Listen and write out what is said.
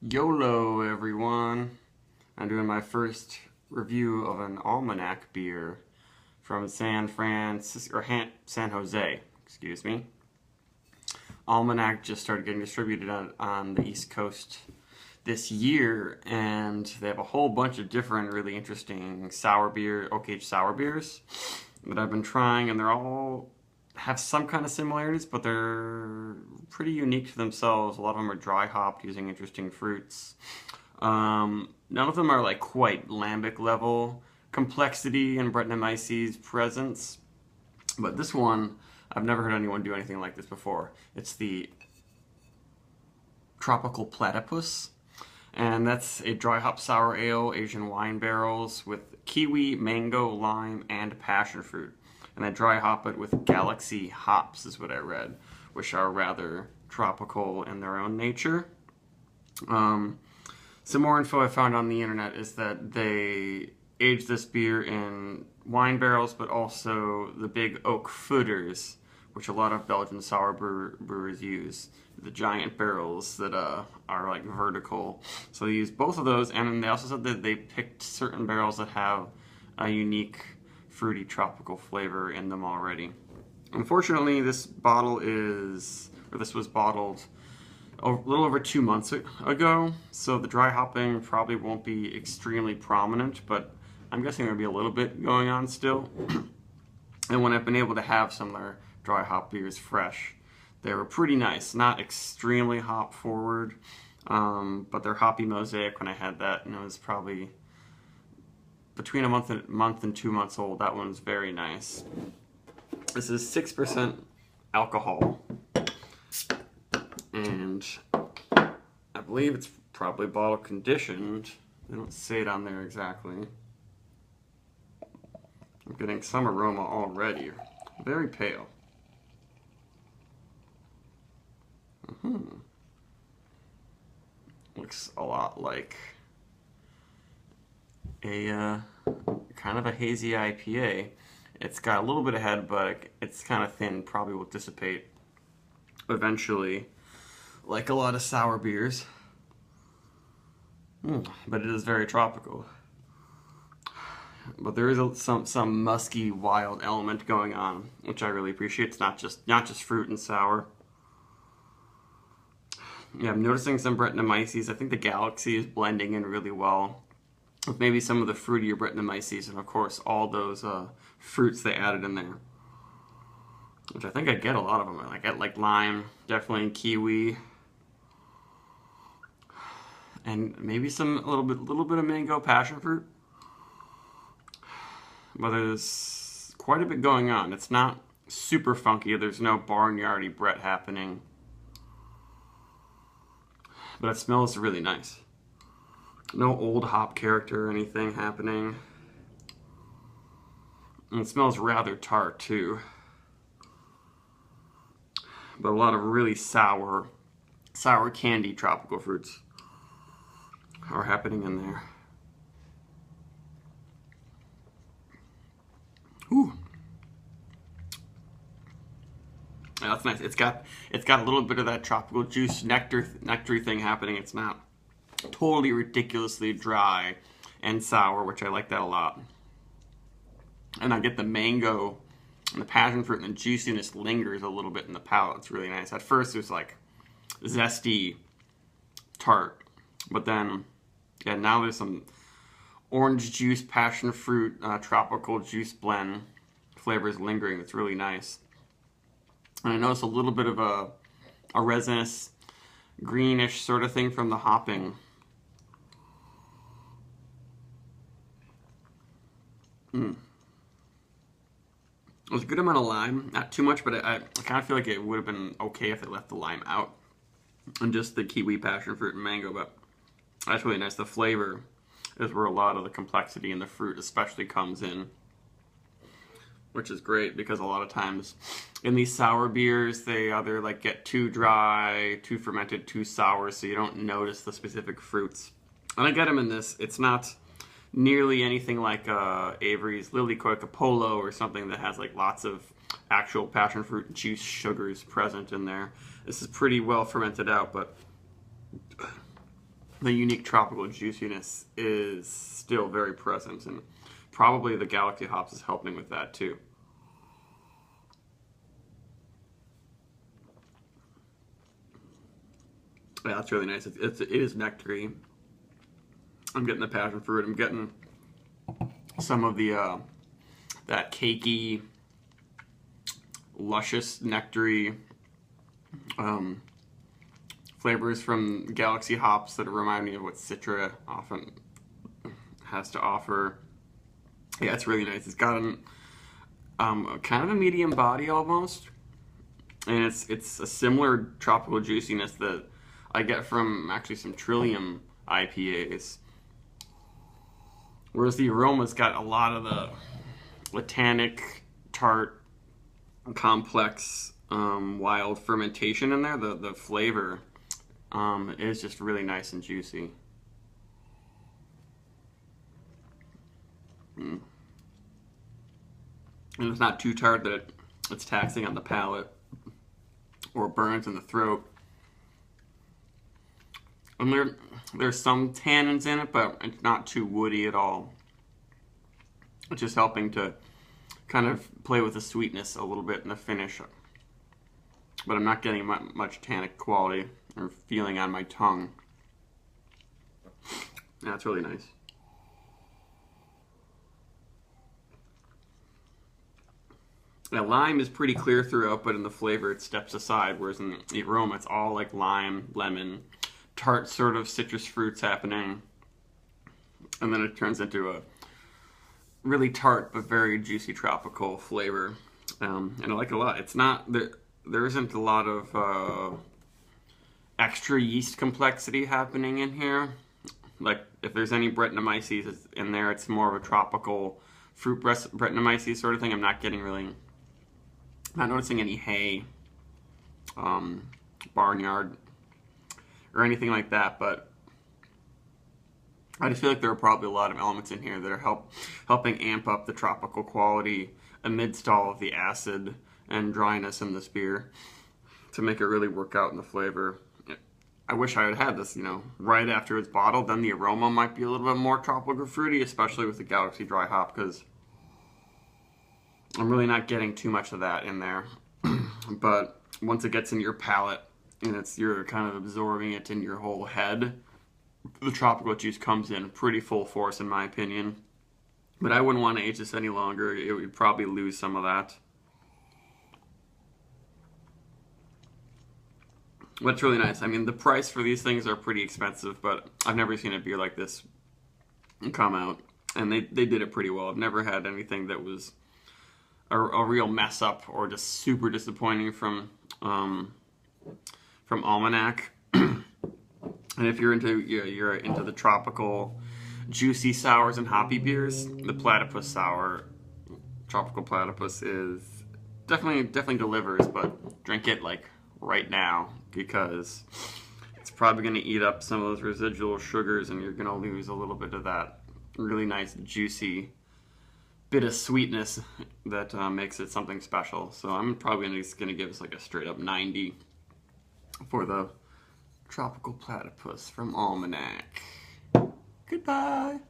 YOLO, everyone! I'm doing my first review of an Almanac beer from San Jose, excuse me. Almanac just started getting distributed on the East Coast this year, and they have a whole bunch of different really interesting oak-aged sour beers that I've been trying, and they're all have some kind of similarities, but they're pretty unique to themselves. A lot of them are dry hopped using interesting fruits. None of them are like quite lambic level complexity and Brettanomyces presence, but this one, I've never heard anyone do anything like this before. It's the Tropical Platypus, and that's a dry hop sour ale, Asian wine barrels with kiwi, mango, lime, and passion fruit. And I dry hop it with Galaxy hops, is what I read, which are rather tropical in their own nature. Some more info I found on the internet is that they age this beer in wine barrels, but also the big oak foeders, which a lot of Belgian sour brewers use. The giant barrels that are like vertical. So they use both of those, and they also said that they picked certain barrels that have a unique fruity tropical flavor in them already. Unfortunately, this was bottled a little over 2 months ago, so the dry hopping probably won't be extremely prominent, but I'm guessing there'll be a little bit going on still. And when I've been able to have some of their dry hop beers fresh, they were pretty nice. Not extremely hop forward, but their hoppy mosaic, when I had that, and it was probably between a month and 2 months old. That one's very nice. This is 6% alcohol, and I believe it's probably bottle conditioned. They don't say it on there exactly. I'm getting some aroma already. Very pale. Looks a lot like a kind of a hazy IPA. It's got a little bit of head, but it's kind of thin. Probably will dissipate eventually, like a lot of sour beers. But it is very tropical. But there is some musky, wild element going on, which I really appreciate. It's not just fruit and sour. Yeah, I'm noticing some Brettanomyces. I think the Galaxy is blending in really well with maybe some of the fruitier Brettanomyces, and of course all those fruits they added in there, which I think I get a lot of them. I get like lime, definitely kiwi, and maybe a little bit of mango, passion fruit. But there's quite a bit going on. It's not super funky. There's no barnyardy Brett happening, but it smells really nice. No old hop character or anything happening. And it smells rather tart too. But a lot of really sour candy tropical fruits are happening in there. Ooh. Yeah, that's nice. It's got a little bit of that tropical juice nectar thing happening. It's not totally ridiculously dry and sour, which I like that a lot. And I get the mango and the passion fruit, and the juiciness lingers a little bit in the palate. It's really nice. At first it was like zesty tart, but then now there's some orange juice, passion fruit, tropical juice blend flavors lingering. It's really nice. And I notice a little bit of a resinous, greenish sort of thing from the hopping. There's a good amount of lime, not too much, but I kind of feel like it would have been okay if they left the lime out and just the kiwi, passion fruit, and mango, but that's really nice. The flavor is where a lot of the complexity in the fruit especially comes in, which is great because a lot of times in these sour beers they either like get too dry, too fermented, too sour, so you don't notice the specific fruits. And I get them in this. It's not nearly anything like Avery's Lilycoy Apollo or something that has like lots of actual passion fruit juice sugars present in there. This is pretty well fermented out, but the unique tropical juiciness is still very present, and probably the Galaxy hops is helping with that too. Yeah, that's really nice. It is nectary. I'm getting the passion fruit. I'm getting some of the that cakey, luscious, nectary flavors from Galaxy hops that remind me of what Citra often has to offer. Yeah, it's really nice. It's got kind of a medium body almost, and it's a similar tropical juiciness that I get from actually some Trillium IPAs. Whereas the aroma's got a lot of the tannic, tart, complex, wild fermentation in there. The flavor is just really nice and juicy. And it's not too tart that it's taxing on the palate or burns in the throat. And there's some tannins in it, but it's not too woody at all. It's just helping to kind of play with the sweetness a little bit in the finish. But I'm not getting much tannic quality or feeling on my tongue. Yeah, it's really nice. The lime is pretty clear throughout, but in the flavor it steps aside, whereas in the aroma it's all like lime, lemon, tart sort of citrus fruits happening. And then it turns into a really tart but very juicy tropical flavor. And I like it a lot. It's not, there isn't a lot of extra yeast complexity happening in here. Like if there's any Brettanomyces in there, it's more of a tropical fruit Brettanomyces sort of thing. I'm not noticing any hay, barnyard, or anything like that, but I just feel like there are probably a lot of elements in here that are helping amp up the tropical quality amidst all of the acid and dryness in this beer to make it really work out in the flavor. I wish I had had this, right after it's bottled. Then the aroma might be a little bit more tropical fruity, especially with the Galaxy Dry Hop, because I'm really not getting too much of that in there. But once it gets in your palate and you're kind of absorbing it in your whole head, the tropical juice comes in pretty full force, in my opinion. But I wouldn't want to age this any longer. It would probably lose some of that. But it's really nice. I mean, the price for these things are pretty expensive, but I've never seen a beer like this come out. And they did it pretty well. I've never had anything that was a real mess up or just super disappointing from Almanac. And if you're into the tropical, juicy sours and hoppy beers, the Platypus sour, tropical Platypus, is definitely delivers. But drink it like right now, because it's probably going to eat up some of those residual sugars, and you're going to lose a little bit of that really nice, juicy bit of sweetness that makes it something special. So I'm probably just going to give this like a straight up 90 for the tropical Platypus from Almanac. Goodbye.